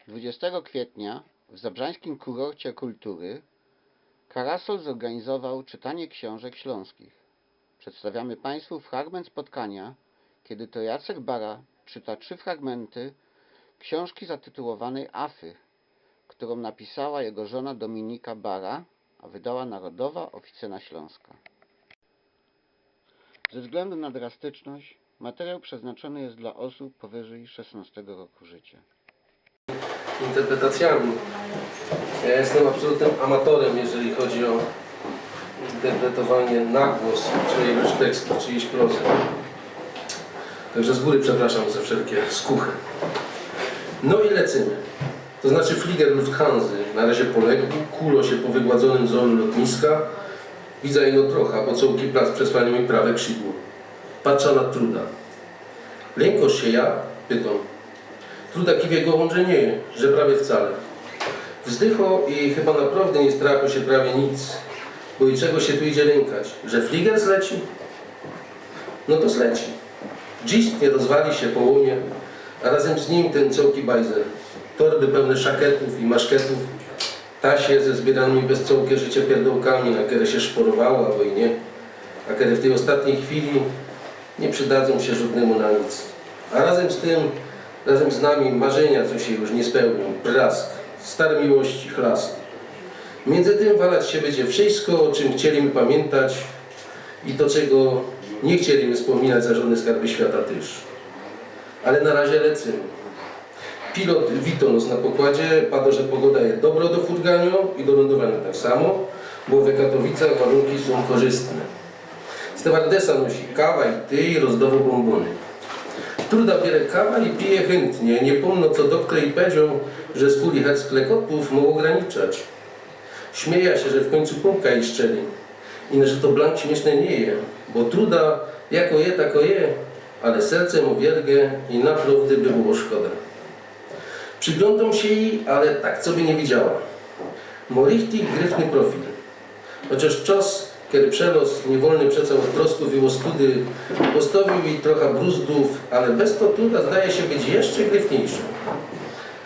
20 kwietnia w zabrzańskim kurorcie kultury Karasol zorganizował czytanie książek śląskich. Przedstawiamy Państwu fragment spotkania, kiedy to Jacek Bara czyta 3 fragmenty książki zatytułowanej Afy, którą napisała jego żona Dominika Bara, a wydała Narodowa Oficyna Śląska. Ze względu na drastyczność materiał przeznaczony jest dla osób powyżej 16 roku życia. Interpretacjami. Ja jestem absolutnym amatorem, jeżeli chodzi o interpretowanie na głos czyjegoś tekstu, czyjejś prozy. Także z góry przepraszam za wszelkie skuchy. No i lecimy. To znaczy fliger Lufthansa na razie poległ, kulo się po wygładzonym zolu lotniska. Widzę ino trocha, bo cołki plac przesłania mi prawe krzydło. Patrzę na Truda. Lękosz się ja? Pytam. Truda kiwie głową, że nie, że prawie wcale. Wzdycho i chyba naprawdę nie strachu się prawie nic, bo i czego się tu idzie lękać? Że fliger zleci? No to zleci. Dziś nie rozwali się po łomie, a razem z nim ten cołki bajzer. Torby pełne szaketów i maszketów, tasie ze zbieranymi bez cołkie życie pierdołkami, na które się szporowało albo i nie, a które w tej ostatniej chwili nie przydadzą się żadnemu na nic. A razem z tym, razem z nami marzenia, co się już nie spełnią, prask, stare miłości, chlast. Między tym walać się będzie wszystko, o czym chcieliśmy pamiętać i to, czego nie chcieliśmy wspominać za żadne skarby świata też. Ale na razie lecimy. Pilot wito nos na pokładzie, pada, że pogoda jest dobra do furganiu i do lądowania tak samo, bo w Katowicach warunki są korzystne. Stewardesa nosi kawa i ty i rozdawa bombony. Truda bierze kawa i pije chętnie, nie pomno co doktor i powiedział, że z kuli herc klekotów mógł ograniczać. Śmieja się, że w końcu półka i szczeli. I że to blank śmieszne nie je, bo truda jako je, tako je, ale sercem o wielgę i naprawdę by było szkoda. Przyglądam się jej, ale tak co by nie widziała. Ma richtig gryfny profil. Chociaż czas, kiedy przelos niewolny przecał od trosków i ostudy, postawił jej trochę bruzdów, ale bez to truda zdaje się być jeszcze gryfniejszą.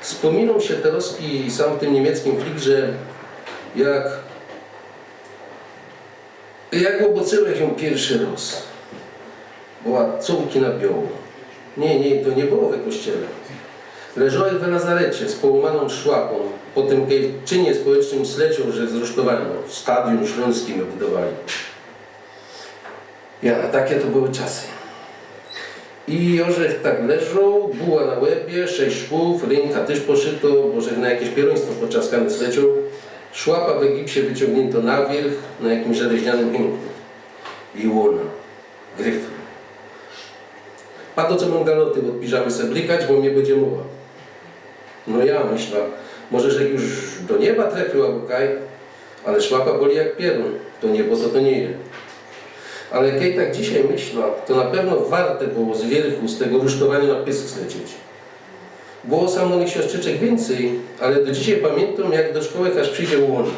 Wspominą się te roski sam w tym niemieckim fligrze, jak obocyłeś ją pierwszy raz. Była całki na biało. Nie, to nie było we kościele. Leżałeś w Nazarecie z połamaną szłapą, potem w czynie społecznym sleciał, że zrusztowano. Stadion śląskim budowali. Ja, takie to były czasy. I orzech tak leżał, buła na łebie, 6 szwów, ręka też poszyto, bo że na jakieś pieroństwo poczaskane sleciał. Szłapa w Egipcie wyciągnięto na wierzch, na jakimś żeleźnianym hęku. I łona, gryfy. Pato co mam galoty od piżamy se brykać, bo mnie będzie mowa. No ja myślę, może że już do nieba trafił albo kaj, ale szłapa boli jak pierun, to niebo to nie je. Ale kiedy tak dzisiaj myślę, to na pewno warte było z wierchu, z tego rusztowania na pysk zlecieć. Było samolnych siostrzyczek więcej, ale do dzisiaj pamiętam, jak do szkoły aż przyjdzie łona.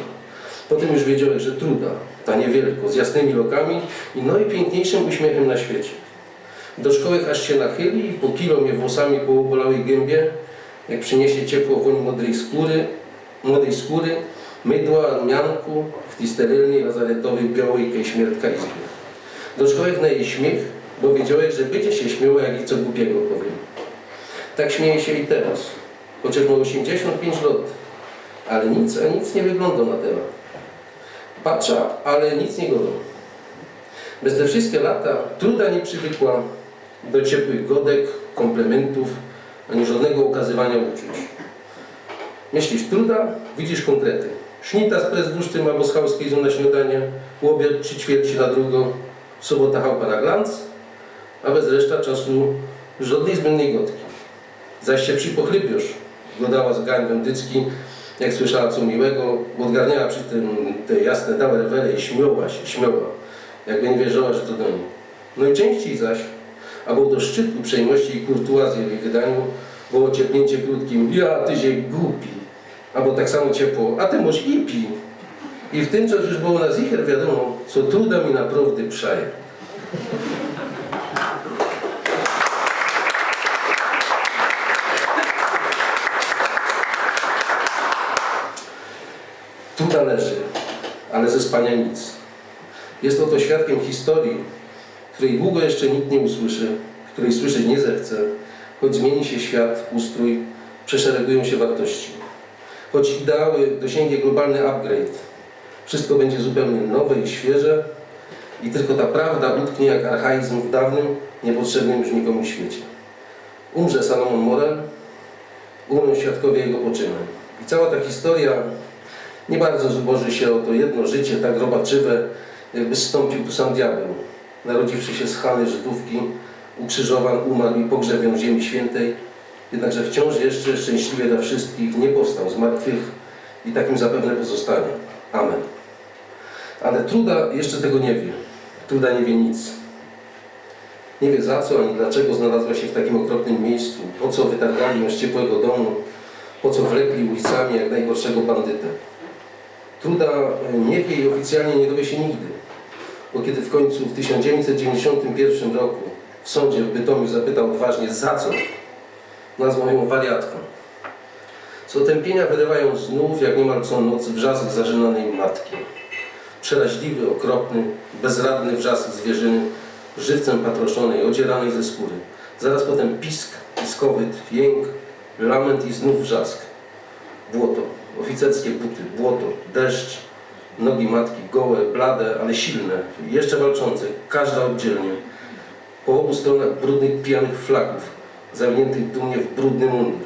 Potem już wiedziałem, że truda, ta niewielko, z jasnymi lokami i najpiękniejszym uśmiechem na świecie. Do szkoły aż się nachyli i po kilo mnie włosami po obolałej gębie, jak przyniesie ciepło woń młodej skóry, mydła, mianku w tej sterylnej, lazaretowej, białej kej śmiertka izbie. Do szkoły na jej śmiech, bo wiedziałeś, że będzie się śmiało, jak i co głupiego powiem. Tak śmieje się i teraz, chociaż ma 85 lat, ale nic nie wygląda na temat. Patrzę, ale nic nie godzą. Bez te wszystkie lata truda nie przywykła do ciepłych godek, komplementów, ani żadnego okazywania uczuć. Myślisz truda, widzisz konkrety. Sznita z prezduszczym albo z chałskiej na śniadanie, łobiad 3/4 na drugą, sobota chałpa na glanc, a bez reszta czasu żadnej zbędnej gotki. Zaś się przypochlybiesz, godała z gań dycki, jak słyszała co miłego, odgarniała przy tym te jasne dałe rewele i śmiała, jakby nie wierzyła, że to do niej. No i częściej zaś, albo do szczytu uprzejmości i kurtuazji w jej wydaniu, było ciepnięcie krótkim, ja, ty się głupi, albo tak samo ciepło, a ty moś i pi. I w tym czas już było na zicher wiadomo, co truda mi naprawdę przaje. Truda leży, ale ze spania nic. Jest oto świadkiem historii, której długo jeszcze nikt nie usłyszy, której słyszeć nie zechce, choć zmieni się świat, ustrój, przeszeregują się wartości. Choć ideały dosięgnie globalny upgrade, wszystko będzie zupełnie nowe i świeże i tylko ta prawda utknie jak archaizm w dawnym, niepotrzebnym już nikomu świecie. Umrze Salomon Morel, umrą świadkowie jego poczynań. I cała ta historia nie bardzo zuboży się o to jedno życie tak robaczywe, jakby zstąpił tu sam diabeł, narodziwszy się z Hany Żydówki, ukrzyżowan, umarł i pogrzebion w ziemi świętej, jednakże wciąż jeszcze szczęśliwie dla wszystkich nie powstał z martwych i takim zapewne pozostanie. Amen. Ale Truda jeszcze tego nie wie. Truda nie wie nic. Nie wie za co ani dlaczego znalazła się w takim okropnym miejscu, po co wytargali ją z ciepłego domu, po co wlekli ulicami jak najgorszego bandytę. Truda nie wie i oficjalnie nie dowie się nigdy, bo kiedy w końcu w 1991 roku w sądzie w Bytomiu zapytał odważnie za co, nazwał ją wariatką. Z otępienia wyrywają znów, jak niemal co noc, wrzask zażynanej matki. Przeraźliwy, okropny, bezradny wrzask zwierzyny, żywcem patroszonej, odzieranej ze skóry. Zaraz potem pisk, piskowyt, jęk, lament i znów wrzask. Błoto, oficerskie buty, błoto, deszcz, nogi matki gołe, blade, ale silne, jeszcze walczące, każda oddzielnie. Po obu stronach brudnych, pijanych flaków, zawiniętych dumnie w brudny mundur.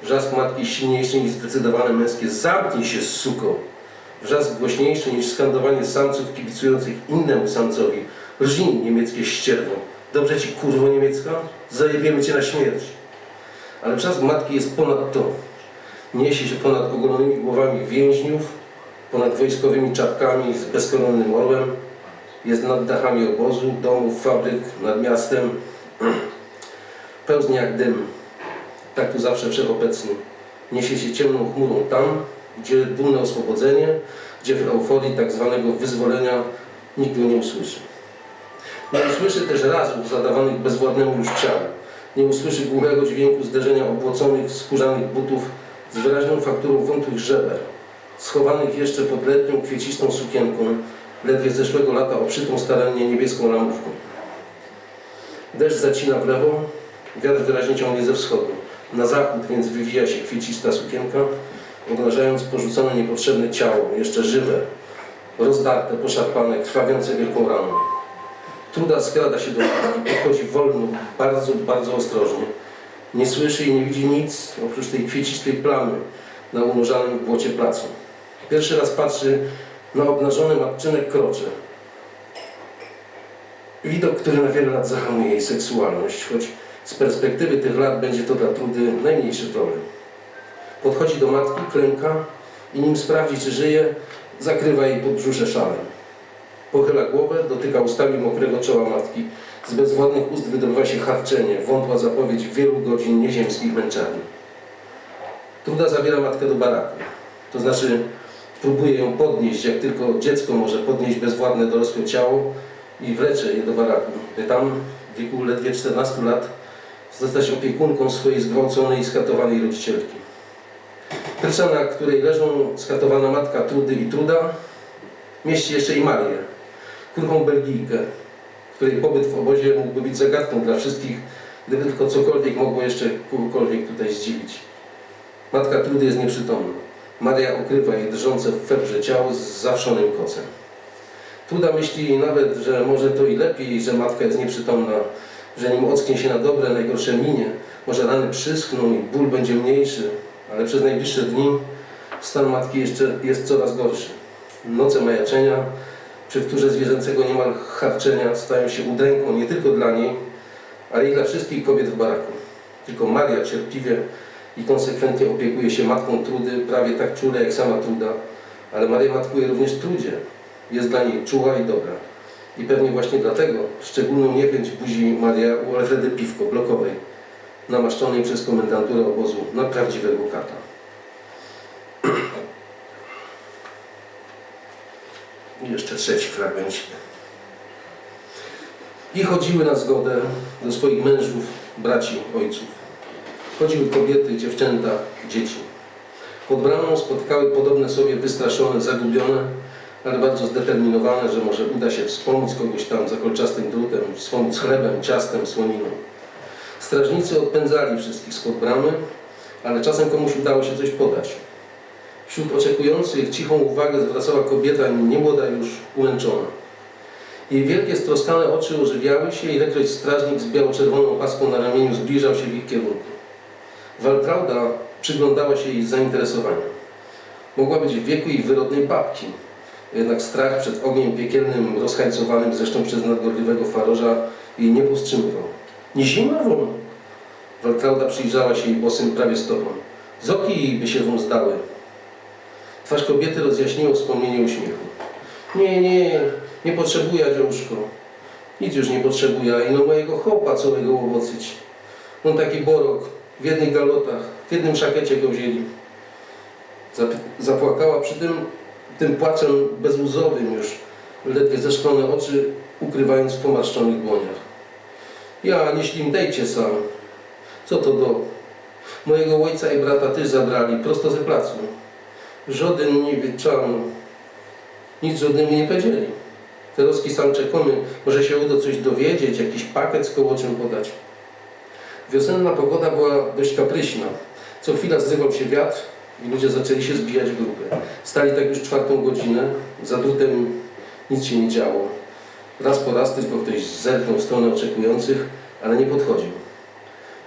Wrzask matki silniejszy niż zdecydowane męskie zamknij się, suko! Wrzask głośniejszy niż skandowanie samców kibicujących innemu samcowi. Rżnij, niemieckie ścierwo. Dobrze ci, kurwo niemiecka? Zajebiemy cię na śmierć. Ale wrzask matki jest ponad to. Niesie się ponad ogolonymi głowami więźniów, ponad wojskowymi czapkami z bezkoronnym orłem. Jest nad dachami obozu, domów, fabryk, nad miastem. Pełznie jak dym. Tak tu zawsze wszechobecny. Niesie się ciemną chmurą tam, gdzie dumne oswobodzenie, gdzie w euforii tak zwanego wyzwolenia nikt go nie usłyszy. Nie usłyszy też razów zadawanych bezwładnemu już ciału. Nie usłyszy głuchego dźwięku zderzenia obłoconych, skórzanych butów z wyraźną fakturą wątłych żeber, schowanych jeszcze pod letnią, kwiecistą sukienką, ledwie z zeszłego lata obszytą starannie niebieską lamówką. Deszcz zacina w lewo, wiatr wyraźnie ciągnie ze wschodu. Na zachód więc wywija się kwiecista sukienka, obnażając porzucone niepotrzebne ciało, jeszcze żywe, rozdarte, poszarpane, krwawiące wielką raną. Truda skrada się do matki, podchodzi wolno, bardzo, bardzo ostrożnie. Nie słyszy i nie widzi nic oprócz tej kwiecistej plamy na unurzanym w błocie placu. Pierwszy raz patrzy na obnażone matczyne krocze. Widok, który na wiele lat zahamuje jej seksualność, choć z perspektywy tych lat będzie to dla Trudy najmniejszy problem. Podchodzi do matki, klęka i nim sprawdzi, czy żyje, zakrywa jej podbrzusze szalem. Pochyla głowę, dotyka ustami mokrego czoła matki. Z bezwładnych ust wydobywa się harczenie, wątła zapowiedź wielu godzin nieziemskich męczarni. Truda zabiera matkę do baraku. To znaczy próbuje ją podnieść, jak tylko dziecko może podnieść bezwładne dorosłe ciało i wlecze je do baraku, by tam w wieku ledwie 14 lat zostać opiekunką swojej zgwałconej i skatowanej rodzicielki. Prysza, na której leżą skatowana matka Trudy i Truda, mieści jeszcze i Marię, kruchą Belgijkę, której pobyt w obozie mógłby być zagadką dla wszystkich, gdyby tylko cokolwiek mogło jeszcze kogokolwiek tutaj zdziwić. Matka Trudy jest nieprzytomna. Maria okrywa jej drżące w febrze ciało z zawszonym kocem. Truda myśli nawet, że może to i lepiej, że matka jest nieprzytomna, że nim ocknie się na dobre, najgorsze minie, może rany przyschną i ból będzie mniejszy, ale przez najbliższe dni stan matki jeszcze jest coraz gorszy. Noce majaczenia, przy wtórze zwierzęcego niemal harczenia stają się udręką nie tylko dla niej, ale i dla wszystkich kobiet w baraku. Tylko Maria cierpliwie i konsekwentnie opiekuje się matką Trudy, prawie tak czule jak sama Truda, ale Maria matkuje również Trudzie. Jest dla niej czuła i dobra. I pewnie właśnie dlatego szczególną niechęć budzi Maria u Alfredy Piwko, blokowej, namaszczonej przez komendanturę obozu na prawdziwego kata. I jeszcze trzeci fragmencik. I chodziły na zgodę do swoich mężów, braci, ojców. Chodziły kobiety, dziewczęta, dzieci. Pod bramą spotkały podobne sobie wystraszone, zagubione, ale bardzo zdeterminowane, że może uda się wspomóc kogoś tam za kolczastym drutem, wspomóc chlebem, ciastem, słoniną. Strażnicy odpędzali wszystkich spod bramy, ale czasem komuś udało się coś podać. Wśród oczekujących cichą uwagę zwracała kobieta, niemłoda już, umęczona. Jej wielkie, stroskane oczy ożywiały się, ilekroć strażnik z biało-czerwoną paską na ramieniu zbliżał się w ich kierunku. Waltrauda przyglądała się jej z zainteresowaniem. Mogła być w wieku ich wyrodnej babki, jednak strach przed ogniem piekielnym, rozhajcowanym zresztą przez nadgorliwego farorza, jej nie powstrzymywał. Nie zimna wam? Waltrauda przyjrzała się jej bosym prawie stopom. Z oki by się wam zdały. Twarz kobiety rozjaśniło wspomnienie uśmiechu. Nie potrzebuję, dziążko. Nic już nie potrzebuję, ino mojego chopa całego łowocyć. On taki borok, w jednych galotach, w jednym szakecie go wzięli. Zapłakała przy tym płaczem bezłzowym już, ledwie zeszklone oczy ukrywając w pomarszczonych dłoniach. Ja nie ślimtejcie sam. Co to do? Mojego ojca i brata też zabrali, prosto ze placu. Żaden nie wieczano. Nic żadnymi nie powiedzieli. Teraz sam czekamy, może się uda coś dowiedzieć, jakiś pakiet z kołoczem podać. Wiosenna pogoda była dość kapryśna. Co chwila zrywał się wiatr i ludzie zaczęli się zbijać w grupy. Stali tak już 4. godzinę, za drutem nic się nie działo. Raz po raz tylko ktoś zerknął w stronę oczekujących, ale nie podchodził.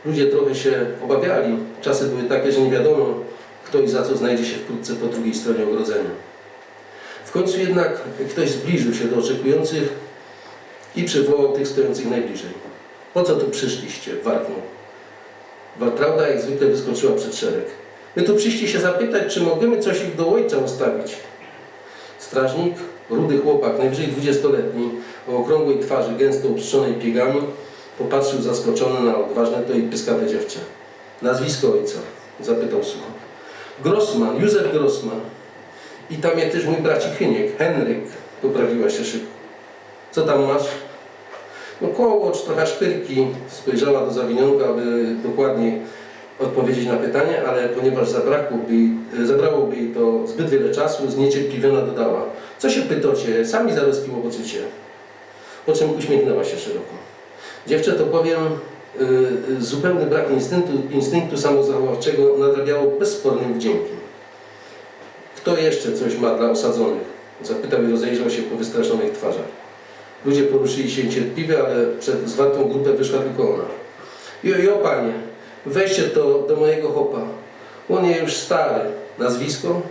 Ludzie trochę się obawiali. Czasy były takie, że nie wiadomo, kto i za co znajdzie się wkrótce po drugiej stronie ogrodzenia. W końcu jednak ktoś zbliżył się do oczekujących i przywołał tych stojących najbliżej. Po co tu przyszliście? Warknął. Waltrauda jak zwykle wyskoczyła przed szereg. My tu przyszli się zapytać, czy możemy coś ich do ojca ustawić. Strażnik, rudy chłopak, najwyżej 20-letni, o okrągłej twarzy, gęsto upstrzonej piegami, popatrzył zaskoczony na odważne to i pyskate dziewczę. Nazwisko ojca? Zapytał sucho. Grossman, Józef Grossman. I tam jest też mój bracik Hyniek, Henryk, poprawiła się szybko. Co tam masz? No kołocz, trochę szpyrki. Spojrzała do zawinionka, aby dokładniej odpowiedzieć na pytanie, ale ponieważ zabrałoby jej to zbyt wiele czasu, zniecierpliwiona dodała. Co się pytacie? Sami zaraz łoboczycie. Po czym uśmiechnęła się szeroko. Dziewczę to powiem, zupełny brak instynktu samozachowawczego nadrabiało bezspornym wdziękiem. Kto jeszcze coś ma dla osadzonych? Zapytał i rozejrzał się po wystraszonych twarzach. Ludzie poruszyli się niecierpliwie, ale przed zwartą grupę wyszła tylko ona. Jo, panie, weźcie to do mojego chopa. On jest już stary. Nazwisko?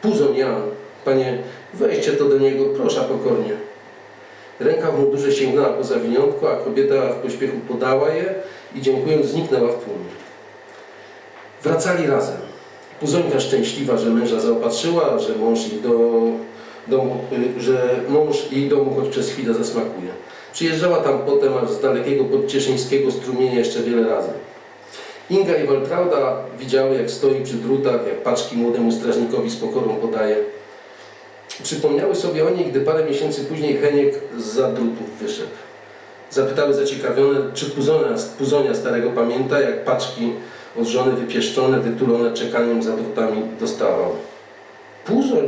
Puzon Jan. Panie, weźcie to do niego, proszę pokornie. Ręka w mundurze sięgnęła po zawiniątko, a kobieta w pośpiechu podała je i dziękując zniknęła w tłumie. Wracali razem. Puzońka szczęśliwa, że męża zaopatrzyła, że mąż jej domu choć przez chwilę zasmakuje. Przyjeżdżała tam potem aż z dalekiego podcieszyńskiego strumienia jeszcze wiele razy. Inga i Waltrauda widziały, jak stoi przy drutach, jak paczki młodemu strażnikowi z pokorą podaje. Przypomniały sobie o niej, gdy parę miesięcy później Heniek zza drutów wyszedł. Zapytały zaciekawione, czy Puzonia starego pamięta, jak paczki od żony wypieszczone, wytulone czekaniem za drutami dostawał. Puzoń?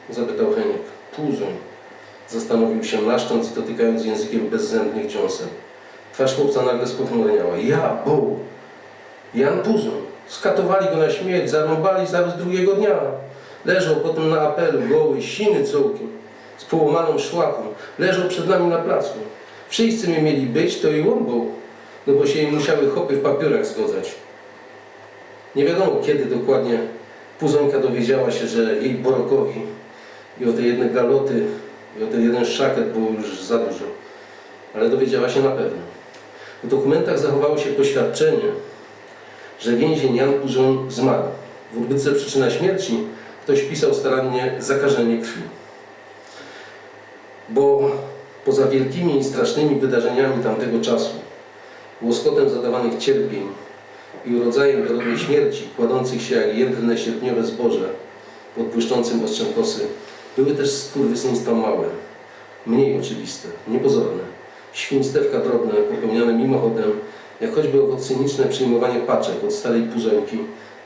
Zapytał Heniek. Puzoń. Zastanowił się, mlaszcząc i dotykając językiem bezzębnych dziąseł. Twarz chłopca nagle spochmurniała. Jan Puzoń. Skatowali go na śmierć, zarąbali zaraz drugiego dnia. Leżał potem na apelu, goły, siny całkiem, z połamaną szlachą. Leżał przed nami na placu. Wszyscy my mieli być, to i on był, no bo się im musiały chopy w papiorach zgodzać. Nie wiadomo, kiedy dokładnie Puzońka dowiedziała się, że jej Borokowi i o te jedne galoty, i o ten jeden szaket było już za dużo. Ale dowiedziała się na pewno. W dokumentach zachowało się poświadczenie, że więzień Jan Puzoń zmarł. W odbytce przyczyna śmierci ktoś pisał starannie zakażenie krwi. Bo poza wielkimi i strasznymi wydarzeniami tamtego czasu, łoskotem zadawanych cierpień i rodzajem dorodnej śmierci, kładących się jak jędrne sierpniowe zboże pod błyszczącym ostrzem kosy, były też skurwysyństwa małe, mniej oczywiste, niepozorne, świństewka drobne, popełniane mimochodem, jak choćby owo cyniczne przyjmowanie paczek od starej Puzońki,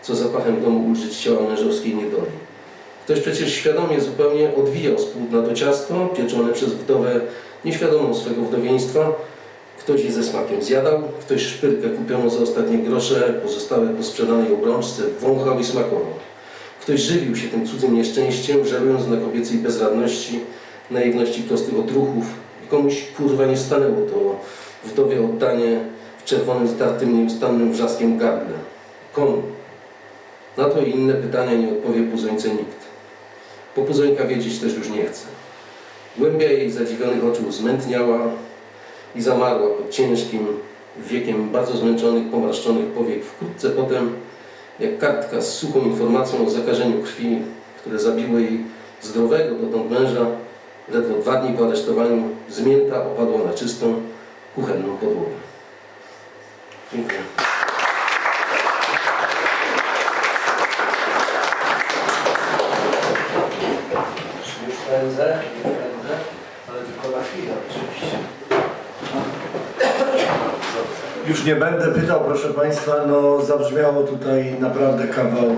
co zapachem domu ulżyć ciała mężowskiej niedoli. Ktoś przecież świadomie zupełnie odwijał z płótna to ciasto, pieczone przez wdowę nieświadomą swego wdowieństwa. Ktoś je ze smakiem zjadał, ktoś szpyrkę kupioną za ostatnie grosze, pozostałe po sprzedanej obrączce, wąchał i smakował. Ktoś żywił się tym cudzym nieszczęściem, żerując na kobiecej bezradności, naiwności prostych odruchów. Komuś kurwa nie stanęło to wdowie oddanie w czerwonym, zdartym, nieustannym wrzaskiem gardle. Komu? Na to i inne pytania nie odpowie Puzońce nikt. Bo Puzońka wiedzieć też już nie chce. Głębia jej zadziwionych oczu zmętniała i zamarła pod ciężkim wiekiem bardzo zmęczonych, pomarszczonych powiek. Wkrótce potem, jak kartka z suchą informacją o zakażeniu krwi, które zabiło jej zdrowego dotąd męża, ledwo 2 dni po aresztowaniu, zmięta opadła na czystą, kuchenną podłogę. Dziękuję. Już pędzę, ale tylko na chwilę oczywiście. Już nie będę pytał, proszę Państwa, no zabrzmiało tutaj naprawdę kawał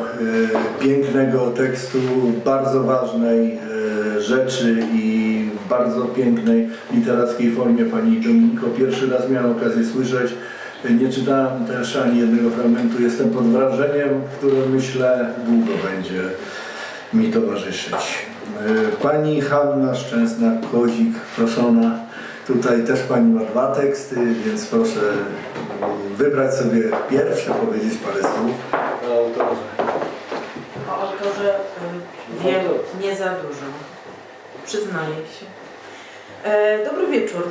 pięknego tekstu, bardzo ważnej rzeczy i w bardzo pięknej literackiej formie. Pani Dominiko, pierwszy raz miałem okazję słyszeć, nie czytałem też ani jednego fragmentu, jestem pod wrażeniem, które myślę długo będzie mi towarzyszyć. Pani Hanna Szczęsna-Kozik, proszona. Tutaj też Pani ma 2 teksty, więc proszę wybrać sobie pierwszy, powiedzieć parę słów. O autorze. O autorze wiem nie za dużo. Przyznaję się. Dobry wieczór.